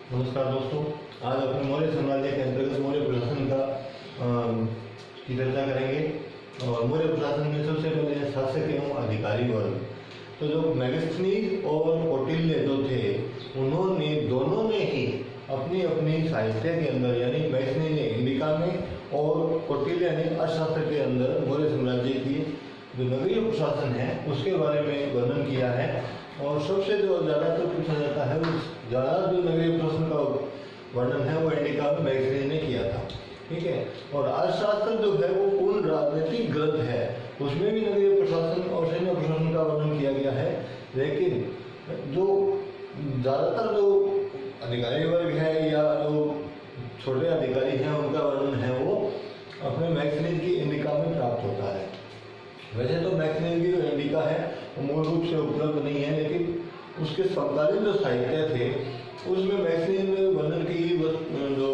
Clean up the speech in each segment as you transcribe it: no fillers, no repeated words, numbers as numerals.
नमस्कार दोस्तों, आज अपने मौर्य साम्राज्य के अंतर्गत मौर्य प्रशासन का की चर्चा करेंगे। और मौर्य प्रशासन में सबसे पहले शासक एवं अधिकारी वर्ग। तो जो मेगस्थनीज और कौटिल्य जो थे, उन्होंने दोनों ने ही अपनी अपनी साहित्य के अंदर, यानी मेगस्थनी ने इंडिका में और कौटिल्य ने अर्थशास्त्र के अंदर मौर्य साम्राज्य की जो नगरीय प्रशासन है उसके बारे में वर्णन किया है। और सबसे जो ज़्यादातर पूछा जाता है, उस ज़्यादा जो नगरीय प्रशासन का वर्णन है वो इंडिका में मेगस्थनी ने किया था। ठीक है। और अर्थशास्त्र जो है वो पूर्ण राजनीतिक ग्रंथ है, उसमें भी नगरीय प्रशासन और सैन्य प्रशासन का वर्णन किया गया है। लेकिन जो ज़्यादातर जो अधिकारी वर्ग है या जो छोटे अधिकारी हैं उनका वर्णन है वो अपने मेगस्थनी की इंडिका में प्राप्त होता है। वैसे तो मेगस्थनी की जो इंडिका है वो मूल रूप से उपलब्ध नहीं है, लेकिन उसके समकालीन जो साहित्य थे उसमें मेगस्थनी में वर्णन की जो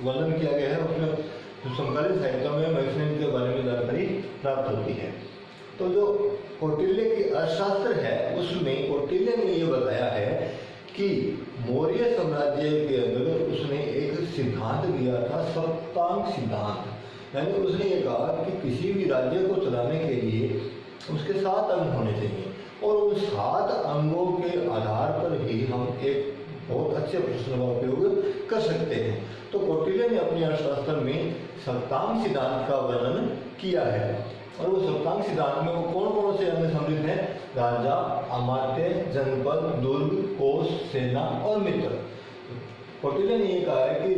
वर्णन किया गया है उसमें जो समकालीन साहित्य में मेगस्थनी के बारे में जानकारी प्राप्त होती है। तो जो कौटिल्य की अर्थशास्त्र है उसमें कौटिल्य ने ये बताया है कि मौर्य साम्राज्य के अंदर उसने एक सिद्धांत दिया था, सप्तांग सिद्धांत। यानी उसने ये कहा कि किसी भी राज्य को चलाने के लिए उसके 7 अंग होने चाहिए और उन 7 अंगों के आधार पर ही हम एक बहुत अच्छे प्रश्न का उपयोग कर सकते हैं। तो कौटिल्य ने अपने अर्थशास्त्र में सप्तांग सिद्धांत का वर्णन किया है। और वो सप्तांग सिद्धांत में वो कौन कौन से अंग सम्मिलित हैं? राजा, अमात्य, जनपद, दुर्ग, कोष, सेना और मित्र। कौटिल्य ने यह कहा है कि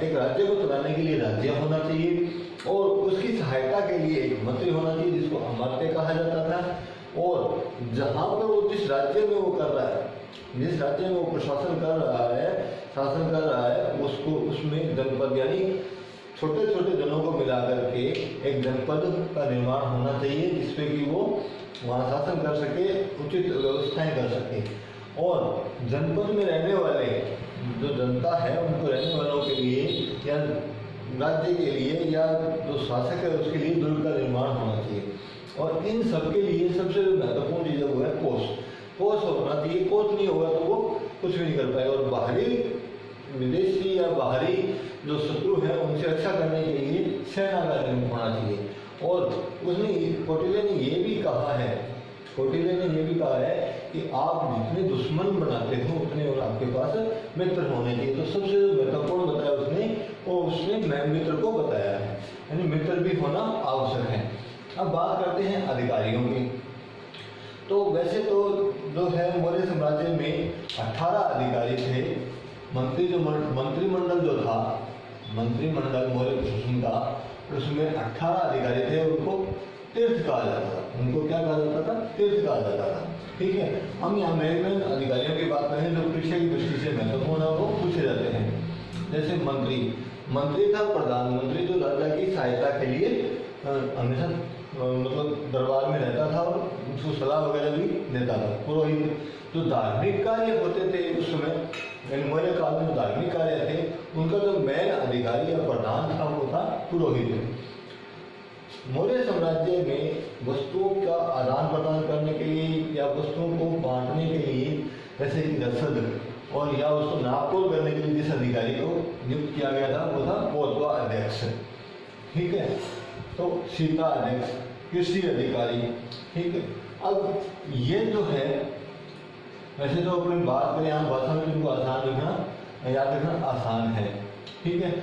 एक राज्य को चलाने के लिए राज्य होना चाहिए और उसकी सहायता के लिए एक मंत्री होना चाहिए जिसको अमात्य कहा जाता था। और जहाँ पर वो जिस राज्य में वो कर रहा है, जिस राज्य में वो प्रशासन कर रहा है, शासन कर रहा है, उसको उसमें जनपद यानी छोटे छोटे जनों को मिलाकर के एक जनपद का निर्माण होना चाहिए जिसपे कि वो वहाँ शासन कर सके, उचित व्यवस्थाएं कर सके। और जनपद में रहने वाले जो जनता है उनको रहने वालों के लिए या राज्य के लिए या जो शासक है उसके लिए दुर्ग का निर्माण होना चाहिए। और इन सब के लिए सबसे महत्वपूर्ण चीज़ वो है कोष। कोष होना चाहिए, कोष नहीं होगा तो वो कुछ भी नहीं कर पाएगा। और बाहरी विदेशी या बाहरी जो शत्रु है उनसे रक्षा करने के लिए सेना का निर्माण होना चाहिए। और उसने कौटिल्य ने ये भी कहा है, कौटिल्य ने ये भी कहा है कि आप जितने दुश्मन बनाते हो उतने और आपके पास मित्र होने चाहिए। तो सबसे जो महत्वपूर्ण बताया उसने मित्र को बताया है, यानी मित्र भी होना आवश्यक है। अब बात करते हैं अधिकारियों की। तो वैसे तो जो है मौर्य साम्राज्य में 18 अधिकारी थे। मंत्रिमंडल जो था, मंत्रिमंडल मौर्य प्रशासन का, उसमें 18 अधिकारी थे। उनको तीर्थ कहा जाता था। उनको क्या कहा जाता था? तीर्थ कहा जाता था। ठीक है। हम यहाँ मेन अधिकारियों की बात करें जो परीक्षा की दृष्टि से महत्वपूर्ण वो पूछे जाते हैं। जैसे मंत्री था प्रधानमंत्री, जो राजा की सहायता के लिए हमेशा मतलब दरबार में रहता था और उसको सलाह वगैरह भी देता था। पुरोहित जो धार्मिक कार्य होते थे उस समय मौर्य काल में जो धार्मिक कार्य थे उनका जो मेन अधिकारी या प्रधान था वो था पुरोहित। मौर्य साम्राज्य में वस्तुओं का आदान प्रदान करने के लिए या वस्तुओं को बांटने के लिए जैसे कि रसद और या उसको नापतोल करने के लिए जिस अधिकारी को नियुक्त किया गया था वो था पोतवा अध्यक्ष। ठीक है। तो सीता अध्यक्ष, कृषि अधिकारी। ठीक है। अब ये जो है, वैसे तो अपनी बात करें यहाँ भाषा में जिनको आसान लिखना याद रखना आसान है। ठीक है।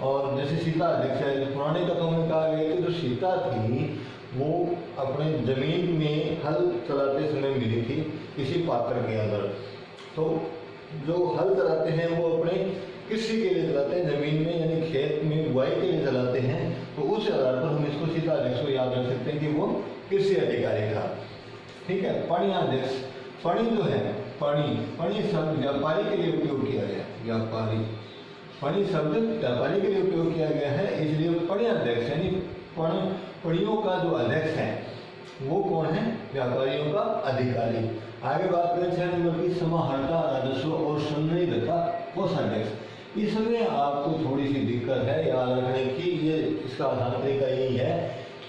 और जैसे सीता अध्यक्ष है, पुराने कथों में कहा गया कि जो सीता थी वो अपने जमीन में हल चलाते समय मिली थी किसी पात्र के अंदर। तो जो हल चलाते हैं वो अपने कृषि के लिए चलाते हैं, जमीन में यानी खेत में बुआई के लिए चलाते हैं। तो उस आधार पर हम इसको सीता अध्यक्ष को याद रख सकते हैं कि वो कृषि अधिकारी था। ठीक है। पणियाध्यक्ष, पणि जो है, पणि शब्द व्यापारी के लिए उपयोग किया गया। व्यापारी, पणि शब्द व्यापारी के लिए उपयोग किया गया है, इसलिए पणियाध्यक्ष यानी पणियों का जो अध्यक्ष है वो कौन है? व्यापारियों का अधिकारी। आगे बात करें 6 नंबर की, समाहर्ता राजस्व और संग्रहीता कोषाध्यक्ष। इसमें आपको थोड़ी सी दिक्कत है याद रखने की। ये इसका आसान तरीका यही है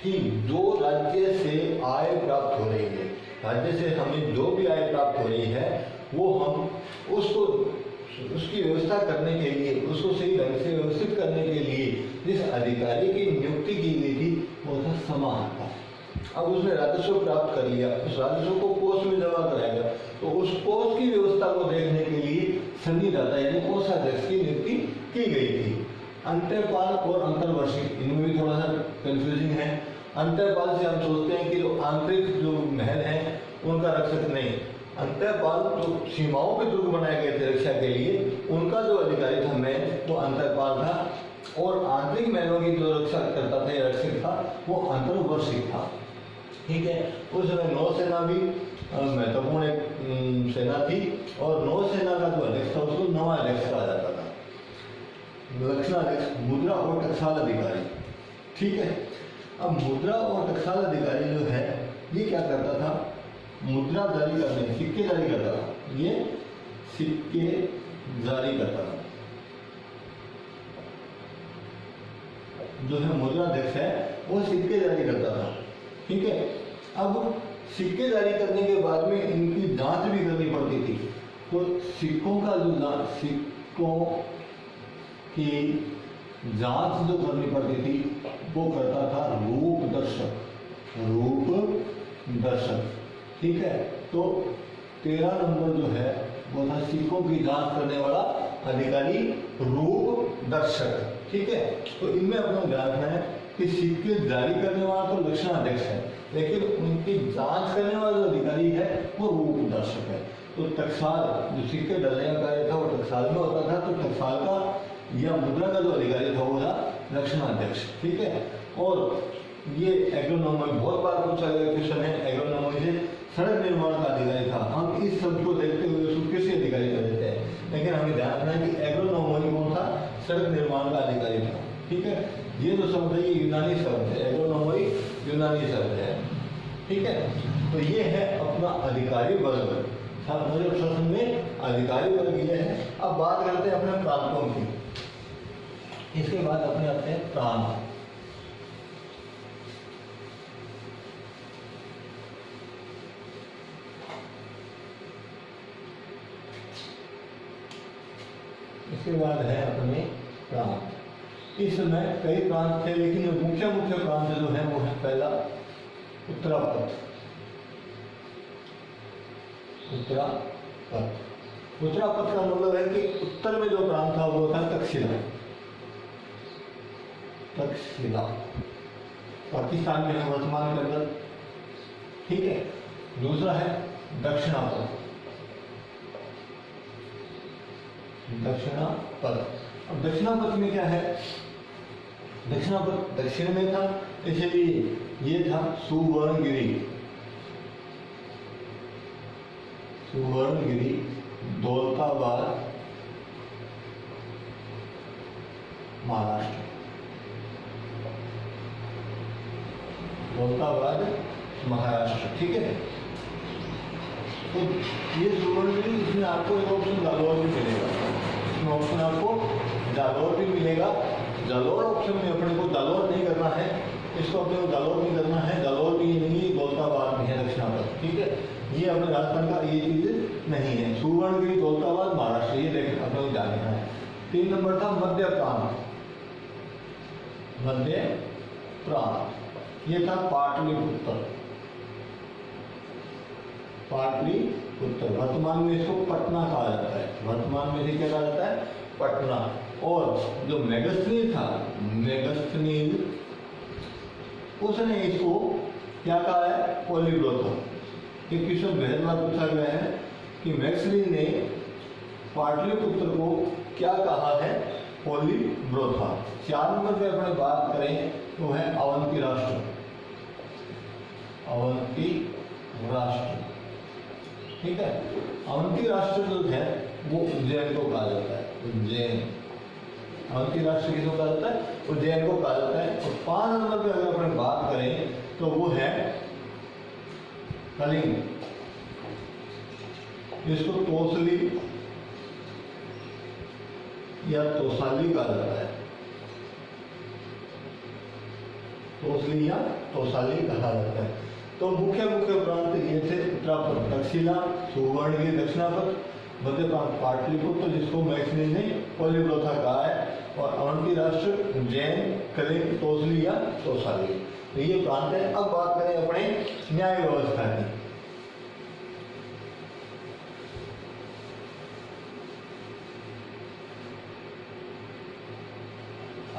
कि जो राज्य से आय प्राप्त हो रही है, राज्य से हमें जो भी आय प्राप्त हो रही है वो हम उसको उसकी व्यवस्था करने के लिए, उसको सही ढंग से व्यवस्थित करने के लिए जिस अधिकारी की नियुक्ति की गई थी वो था समाहर्ता। अब उसने राजस्व प्राप्त कर लिया, उस राजस्व को कोष में जमा कराएगा, तो उस कोष की व्यवस्था को देखने के लिए संनिदाता यानी कोषाध्यक्ष की नियुक्ति की गई थी। अंतर्पाल और अंतर्वर्षी, इनमें भी थोड़ा सा कंफ्यूजिंग है। अंतर्पाल से हम सोचते हैं कि जो आंतरिक जो महल है उनका रक्षक नहीं, अंतर्पाल जो सीमाओं के दुर्ग बनाए गए थे रक्षा के लिए, उनका जो अधिकारी था मैन वो अंतर्पाल था, और आंतरिक महलों की जो रक्षा करता था या रक्षक था वो अंतर्वर्षी था। ठीक है, उस समय नौसेना भी महत्वपूर्ण एक सेना थी, और नौसेना का जो अध्यक्ष था उसको नवाध्यक्ष कहा जाता था, लक्षणाध्यक्ष, मुद्रा और टकसाल अधिकारी। ठीक है, अब मुद्रा और टकसाल अधिकारी जो है ये क्या करता था, मुद्रा जारी करने, सिक्के जारी करता था, ये सिक्के जारी करता था। जो है मुद्राध्यक्ष है वो सिक्के जारी करता था। ठीक है, अब सिक्के जारी करने के बाद में इनकी जांच भी करनी पड़ती थी, तो सिक्कों का जो सिक्कों की जांच जो करनी पड़ती थी वो करता था रूप दर्शक, रूप दर्शक। ठीक है, तो 13 नंबर जो है वो था सिक्कों की जांच करने वाला अधिकारी, रूप दर्शक। ठीक है, तो इनमें अपना ध्यान रखना है कि सिक्के जारी करने वाला तो लक्षणाध्यक्ष है, लेकिन उनकी जांच करने वाला जो अधिकारी है वो रूप दर्शक है। तो टकसाल जो सिक्के डालने का कार्य था वो टकसाल में होता था, तो टकसाल का या मुद्रा का जो अधिकारी था वो था लक्षणाध्यक्ष। ठीक है, और ये एग्रोनॉमी बहुत बार पूछा गया क्वेश्चन है, एग्रोनॉमी से सड़क निर्माण का अधिकारी था। हम इस शब्द को देखते हुए उसको कृषि अधिकारी कर देते हैं, लेकिन हमें ध्यान रखना है कि एग्रोनॉमी कौन था, सड़क निर्माण का अधिकारी था। ठीक है, ये जो शब्द है ये यूनानी शब्द है, एग्रोनॉमी यूनानी शब्द है। ठीक है, तो ये है अपना अधिकारी वर्ग, नगर प्रशासन में अधिकारी वर्ग ये है। अब बात करते हैं अपने प्रांतों की, इसके बाद अपने आते हैं प्रांत। इसके बाद है अपने प्रांत। इस समय कई प्रांत थे, लेकिन मुख्य मुख्य प्रांत जो है वो है पहला उत्तरापथ। उत्तरापथ, उत्तरापथ का मतलब है कि उत्तर में जो प्रांत था वो था तक्षशिला। तक्षशिला पाकिस्तान में है वर्तमान के अंदर। ठीक है, दूसरा है दक्षिणापथ। दक्षिणापथ, अब दक्षिणापथ में क्या है, दक्षिणापथ दक्षिण में था, इसलिए ये था सुवर्णगिरी। सुवर्णगिरी, दौलताबाद, महाराष्ट्र। दौलताबाद महाराष्ट्र। ठीक है, तो ये सुवर्णगिरी, इसमें आपको एक ऑप्शन जालौर भी मिलेगा, इसमें ऑप्शन आपको जालौर भी मिलेगा। जालौर ऑप्शन में अपने को जालौर नहीं करना है, इसको अपने को जालौर नहीं करना है, जालौर भी नहीं है, दौलताबाद में है दक्षिणापथ। ठीक है, ये अपने राजस्थान का ये चीज नहीं है। सुवर्णगिरी, दौलताबाद, महाराष्ट्र, ये देखें अपने को ध्यान रखना है। 3 नंबर था मध्य प्रांत। मध्य प्रांत ये था पाटलिपुत्र। पाटलिपुत्र, वर्तमान में इसको पटना कहा जाता है, वर्तमान में इसे क्या कहा जाता है, पटना। और जो मेगस्थनीज था, मेगस्थनीज, उसने इसको क्या कहा है, पॉलीग्लोथम। एक क्वेश्चन बेहद बार पूछा गया है कि मेगस्थनीज ने पाटलिपुत्र को क्या कहा है, पॉलीग्लोथा। 4 नंबर पे अपने बात करें तो है अवंती राष्ट्र। अवंती राष्ट्र। ठीक है, अवंती राष्ट्र जो है वो उज्जैन को कहा जाता है, उज्जैन। अवंती राष्ट्र किसको कहा जाता है, उज्जैन को कहा जाता है। और 5 नंबर पे अगर अपन बात करें तो वो है कलिंग, इसको तोसली या तोसाली कहा जाता है, तोसली या तोसाली कहा जाता है। तो मुख्य मुख्य प्रांत ये थे उत्तरापथ, तक्षशिला, सुवर्णगिरी, दक्षिणापथ, मध्य प्रांत पाटलिपुत्र जिसको मैक्सवेल ने पॉलीग्लोथा कहा है, और अवंती राष्ट्र जैन, कलिंग, तोसली या तोसाली, तो ये प्रांत है। अब बात करें अपने न्याय व्यवस्था की।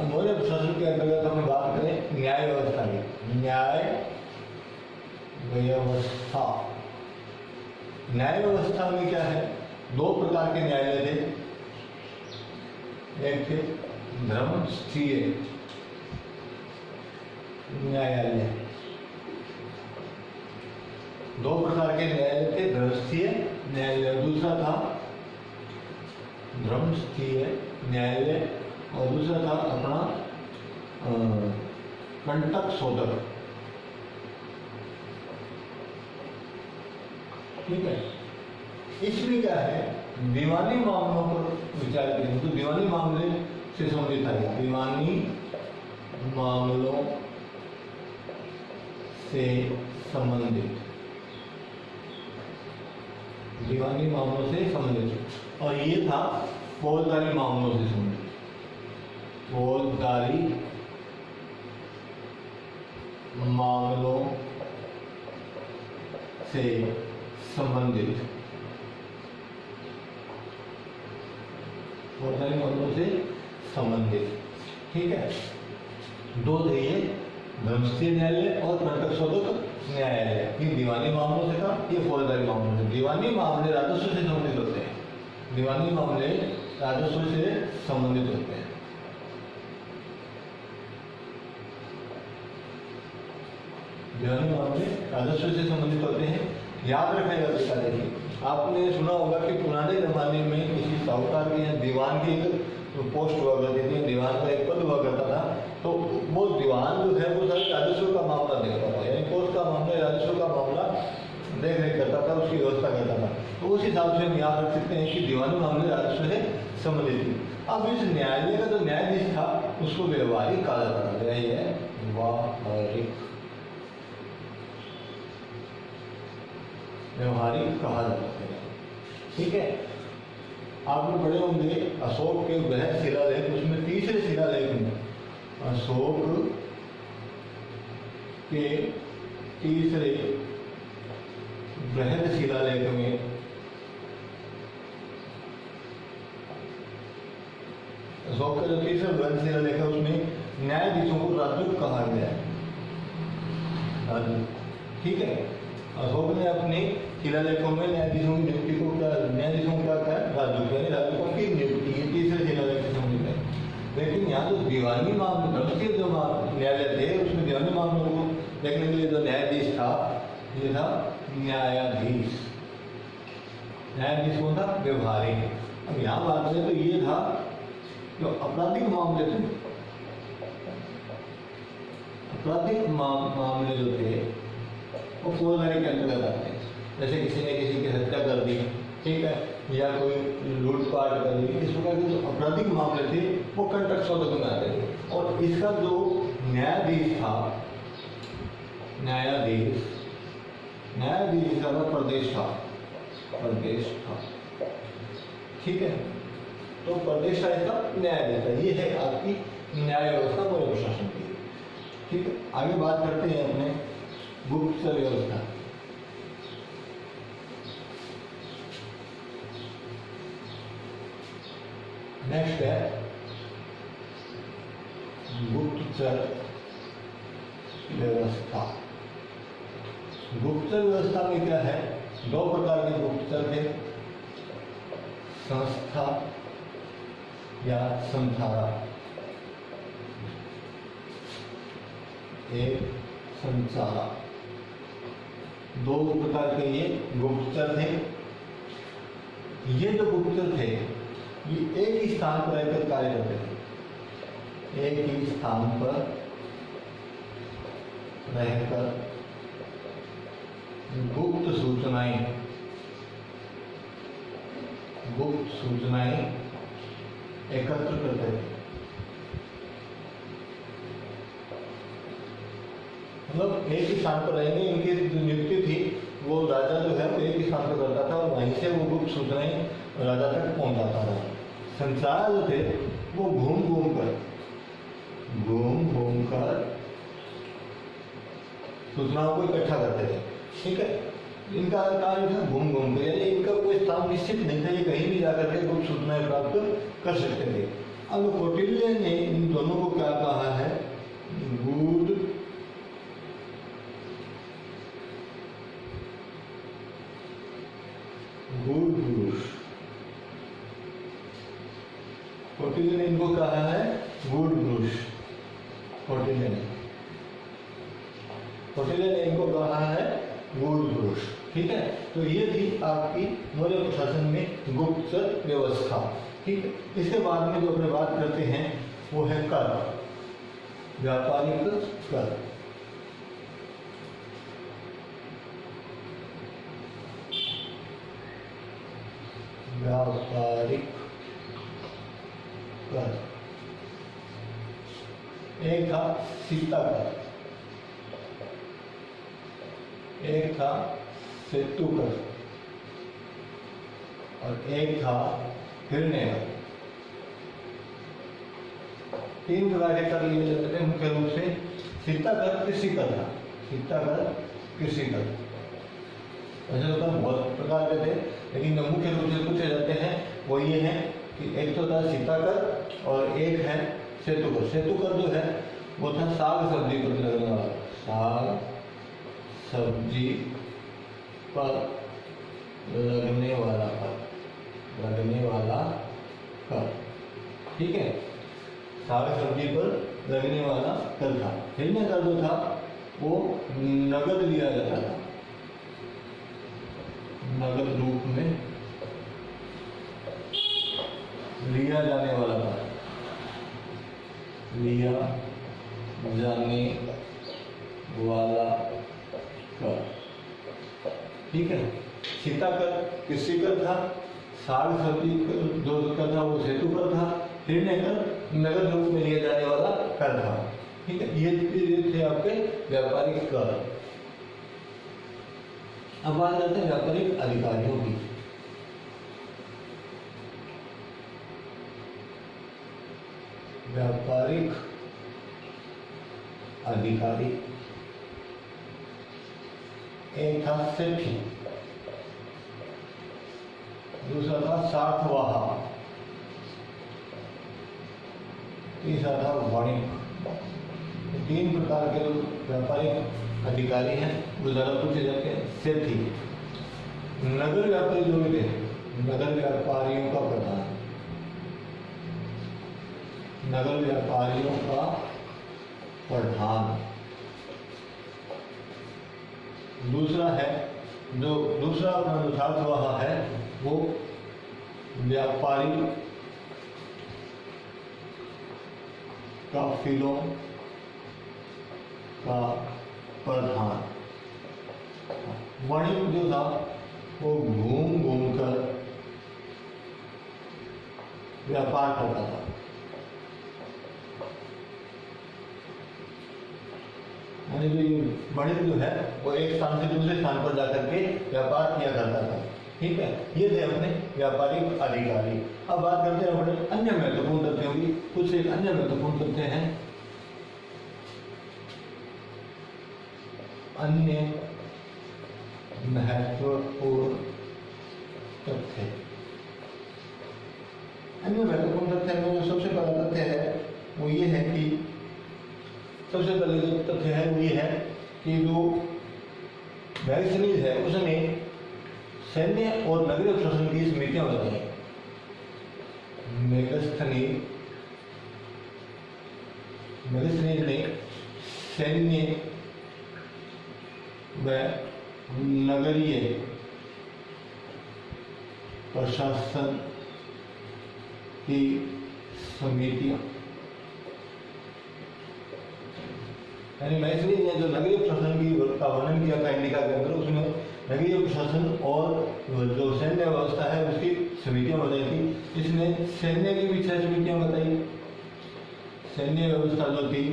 मौर्य प्रशासन के अंतर्गत हम बात करें न्याय व्यवस्था की। न्याय व्यवस्था, न्याय व्यवस्था में क्या है, दो प्रकार के न्यायालय थे। एक थे धर्मस्थीय न्यायालय, दो प्रकार के न्यायालय थे, धर्मस्थीय न्यायालय, दूसरा था धर्मस्थीय न्यायालय और दूसरा था अपना कंटक शोधक। ठीक है, इसमें क्या है, दीवानी मामलों पर विचार करें तो दीवानी मामले से संबंधित है, दीवानी मामलों से संबंधित, दीवानी मामलों से संबंधित, और ये था फौजदारी मामलों से संबंधित, फौजदारी मामलों से संबंधित, फौजदारी मामलों से संबंधित। ठीक है, दो थे ये, धर्मस्थीय न्यायालय और कंटक शोधक न्यायालय। ये दीवानी मामलों से था, ये फौजदारी मामलों से। दीवानी मामले राजस्व से संबंधित होते हैं, दीवानी मामले राजस्व से संबंधित होते हैं। दीवानी मामले राजस्व से संबंधित होते हैं। याद रखेगा बेटा, देखिए आपने सुना होगा कि पुराने जमाने में किसी साहूकार के या दीवान की एक पोस्ट हुआ करती थी, दीवान का एक पद हुआ करता था, तो वो दीवान जो है वो सारे राजस्व का मामला देखता था, यानी पोस्ट का मामला, राजस्व का मामला देख रेख करता था, उसकी व्यवस्था करता था। तो उस हिसाब से हम याद रख सकते हैं कि दीवानी मामले राजस्व से संबंधित थे। अब इस न्यायालय का जो न्यायाधीश था उसको व्यवहारिक कहा जाता था, यही है व्यवहारिक, व्यवहारिक कहा जाता है। ठीक है, आपने पढ़े होंगे अशोक के बृहद शिलालेख, उसमें तीसरे शिलालेख में, अशोक के तीसरे बृहद शिलालेख में अशोक का जो तीसरा बृहद शिलालेख है उसमें न्यायाधीशों को राजदूत कहा गया है, राजदूत। ठीक है, अशोक ने अपने शिलालेखों में न्यायाधीशों की नियुक्ति को क्या, न्यायाधीशों को क्या कहा, राजदूत, यानी राजदूतों की नियुक्ति, ये तीसरे शिलालेख से संबंधित है। लेकिन यहाँ जो दीवानी मामले, धर्मस्थीय जो न्यायालय थे उसमें दीवानी मामलों को देखने के लिए जो न्यायाधीश था, ये था न्यायाधीश। न्यायाधीश कौन था, व्यवहारिक। अब यहाँ बात करें तो ये था जो आपराधिक मामले थे, आपराधिक मामले जो थे वो फौजदारी के अंतर्गत आते हैं। जैसे किसी ने किसी की हत्या कर दी, ठीक है, या कोई लूटपाट कर दी, इस प्रकार के जो आपराधिक मामले थे वो कंटक शोधक में आते थे। और इसका जो न्यायाधीश था, न्यायाधीश का प्रदेश था, प्रदेश था। ठीक है, तो प्रदेश का इसका न्यायाधीश था। ये है आपकी न्याय व्यवस्था मौर्य प्रशासन की। ठीक है, आगे बात करते हैं अपने गुप्तचर व्यवस्था। नेक्स्ट है गुप्तचर व्यवस्था। गुप्तचर व्यवस्था में क्या है, दो प्रकार के गुप्तचर थे, संस्था या संस्थारा। एक संचारा, दो प्रकार के ये गुप्तचर थे। ये जो गुप्तचर थे ये एक ही स्थान पर रहकर कार्य करते थे, एक ही स्थान पर रहकर गुप्त सूचनाएं एकत्र करते थे। मतलब एक ही स्थान पर रहेंगे, इनकी जो नियुक्ति थी वो राजा जो है वो एक ही स्थान पर करता था और वहीं से वो गुप्त सूचनाएं राजा तक पहुंचाता रहा। संचार जो थे वो घूम घूम कर सूचनाओं को इकट्ठा करते थे। ठीक है, इनका कार्य था घूम घूम कर, यानी इनका कोई स्थान निश्चित नहीं था, ये कहीं भी जाकर के गुप्त सूचनाएं प्राप्त कर सकते थे। अब कौटिल्य ने इन दोनों को क्या कहा है, गूढ़ पुरुष। कौटिल्य ने इनको कहा है गूढ़ पुरुष। कौटिल्य ने इनको कहा है गूढ़ पुरुष। ठीक है, तो ये थी आपकी मौर्य प्रशासन में गुप्त व्यवस्था। ठीक है, इसके बाद में जो अपने बात करते हैं वो है कर, व्यापारिक कर। व्यापारिक कर, एक था सीता कर, एक था सेतु कर और एक था हिरण्य कर। तीन प्रकार के कर लिए जाते थे मुख्य रूप से। सीता कर कृषि कर था, सीता कर कृषि कर। ऐसे तो बहुत प्रकार के थे, लेकिन जो मुख्य रूप से पूछे जाते हैं वो ये है कि एक तो था सीता कर और एक है सेतु कर। सेतु कर जो है वो था साग सब्जी पर लगने वाला, साग सब्जी पर लगने वाला कर। ठीक है, साग सब्जी पर लगने वाला कर था। हिरण्य कर जो था वो नगद लिया जाता था, नगद रूप में लिया जाने वाला था, लिया जाने वाला कर। ठीक है, सीता कर कृषि कर था, साग सब्जी जो कर था वो सेतु कर था, हिरण्य कर नगद रूप में लिया जाने वाला कर था। ठीक है, ये थे आपके व्यापारिक कर। अब बात करते हैं व्यापारिक अधिकारियों की। व्यापारिक अधिकारी, एक था सेठी, दूसरा था सार्थवाहा, तीसरा था वणिक। तीन प्रकार के व्यापारिक अधिकारी हैं वो ज़्यादा पूछे जाते हैं। सेठी नगर व्यापारी जो भी थे, नगर व्यापारियों का प्रधान, नगर व्यापारियों का प्रधान। दूसरा है जो दूसरा अपना जो सार्थवाहा है वो व्यापारी काफिलों का प्रधान। वणिक जो था वो घूम घूम कर व्यापार करता था। यानी जो ये वणिक जो है वो एक स्थान से दूसरे स्थान पर जाकर के व्यापार किया करता था। ठीक है, ये थे अपने व्यापारिक अधिकारी। अब बात करते हैं अपने अन्य महत्वपूर्ण तथ्यों की। कुछ एक अन्य महत्वपूर्ण तथ्य हैं, अन्य महत्वपूर्ण तथ्य। अन्य महत्वपूर्ण तथ्य में जो सबसे पहला तथ्य है वो ये है कि सबसे पहले जो तथ्य है वो ये है कि जो मैगस्थनीज है उसने सैन्य और नगरीय प्रशासन की समितियां बनाई। मैगस्थनीज ने सैन्य व नगरीय प्रशासन की समितियां, यानी मैगस्थनीज ने जो नगरीय प्रशासन की का वर्णन किया था इंडिका के अंदर, उसमें नगरीय प्रशासन और जो सैन्य व्यवस्था है उसकी समितियां बताई थी। इसने सैन्य की भी 6 समितियां बताई, सैन्य व्यवस्था जो थी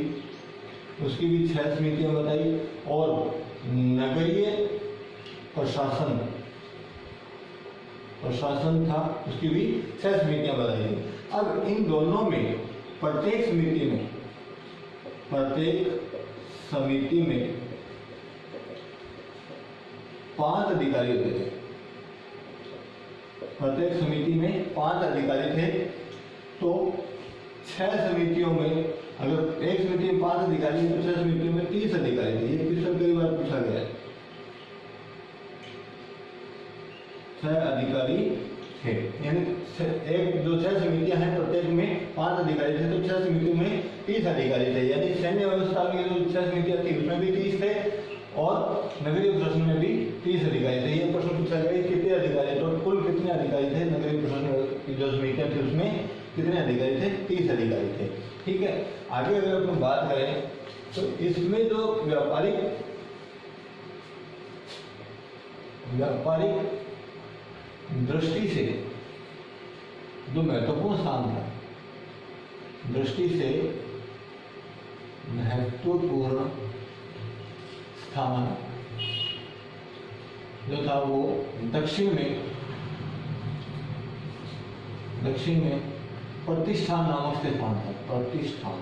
उसकी भी 6 समितियां बताई, और नगरीय प्रशासन प्रशासन था, उसकी भी 6 समितियां बनाई गई। अब इन दोनों में प्रत्येक समिति में 5 अधिकारी होते थे। प्रत्येक समिति में 5 अधिकारी थे। तो 6 समितियों में, अगर एक समिति में 5 अधिकारी हैं तो 6 समितियों में 30 अधिकारी थे। ये क्वेश्चन कई बार पूछा गया है। 6 अधिकारी थे, यानी एक जो 6 समितियां हैं प्रत्येक में 5 अधिकारी थे, तो 6 समितियों में 30 अधिकारी थे। यानी सैन्य व्यवस्था की जो 6 समितियां थी उसमें भी 30 थे और नगरीय प्रशासन में भी 30 अधिकारी थे। ये प्रश्न पूछा गया कितने अधिकारी, तो कुल कितने अधिकारी थे नगरीय प्रशासन की जो समितियां थी उसमें कितने अधिकारी थे? 30 अधिकारी थे। ठीक है, आगे अगर अपन बात करें तो इसमें जो व्यापारिक दृष्टि से जो महत्वपूर्ण स्थान था, दृष्टि से महत्वपूर्ण स्थान जो था वो दक्षिण में प्रतिष्ठान नामक से स्थान था। प्रतिष्ठान,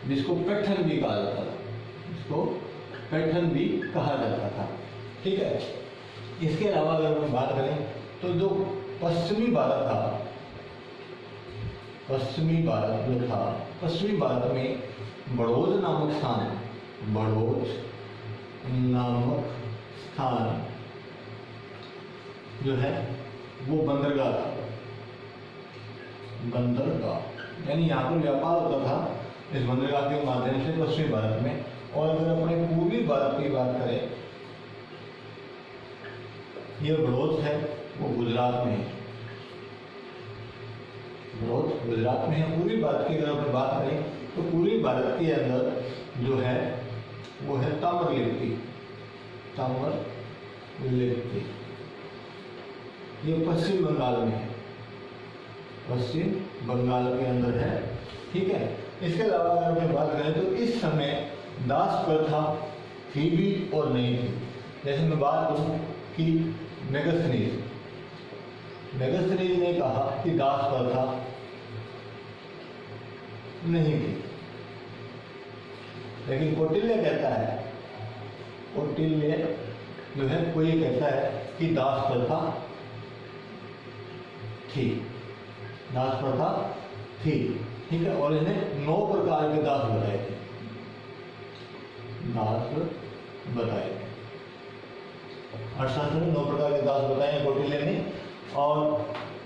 जिसको पैठन भी कहा जाता था, इसको पैठन भी कहा जाता था। ठीक है, इसके अलावा अगर हम बात करें तो जो पश्चिमी भारत था, पश्चिमी भारत में बड़ौद नामक स्थान जो है वो बंदरगाह था। बंदरगाह यानी यहाँ पर व्यापार होता था इस बंदरगाह के माध्यम से पश्चिमी भारत में। और अगर अपने पूर्वी भारत की बात करें, ये बड़ौद है वो गुजरात में है। बड़ौद गुजरात में है। पूर्वी भारत की अगर अपन बात करें तो पूर्वी भारत के अंदर जो है वो है ताम्रलिप्ति। ये पश्चिम बंगाल में है, पश्चिम बंगाल के अंदर है। ठीक है, इसके अलावा अगर हम बात करें तो इस समय दास प्रथा थी भी और नहीं थी। जैसे मैं बात करूं कि मेगस्थनीज ने कहा कि दास प्रथा नहीं थी, लेकिन कौटिल्य कहता है, कौटिल्य जो है वो ये कहता है कि दास प्रथा थी, दास प्रथा थी। ठीक है, और इन्हें 9 प्रकार के दास बताए थे, अर्थशास्त्र में 9 प्रकार के दास बताए हैं कौटिल्य ने। और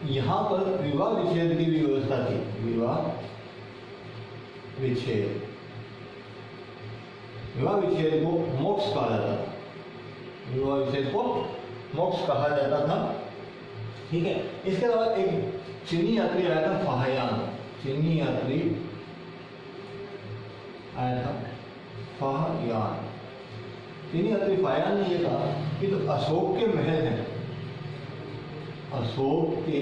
यहाँ पर विवाह विच्छेद की भी व्यवस्था थी। विवाह विच्छेद को मोक्ष कहा जाता था। विवाह विच्छेद को मोक्ष कहा जाता था। ठीक है, इसके अलावा एक चीनी यात्री आया था फाहयान। चीनी यात्री आया था फाहयान। चीनी यात्री फाहयान ने यह कहा कि जो अशोक के महल हैं, अशोक के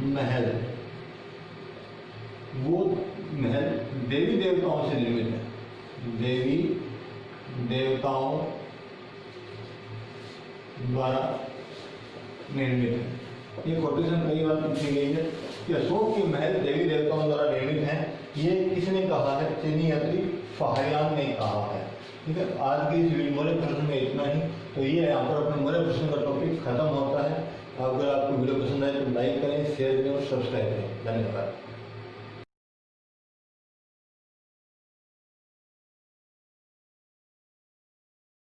महल, वो महल देवी देवताओं से निर्मित है, देवी देवताओं द्वारा निर्मित है। ये कोटेशन कई बार पूछी गई है कि अशोक के महल देवी देवताओं द्वारा निर्मित हैं। ये किसने कहा है? चीनी यात्री फाहयान ने कहा है। ठीक है, आज की इस मौर्य प्रश्न में इतना ही। तो ये यहाँ पर अपने मौर्य प्रश्न का टॉपिक खत्म होता है। अगर आपको वीडियो पसंद आए तो लाइक करें, शेयर करें और सब्सक्राइब करें। धन्यवाद।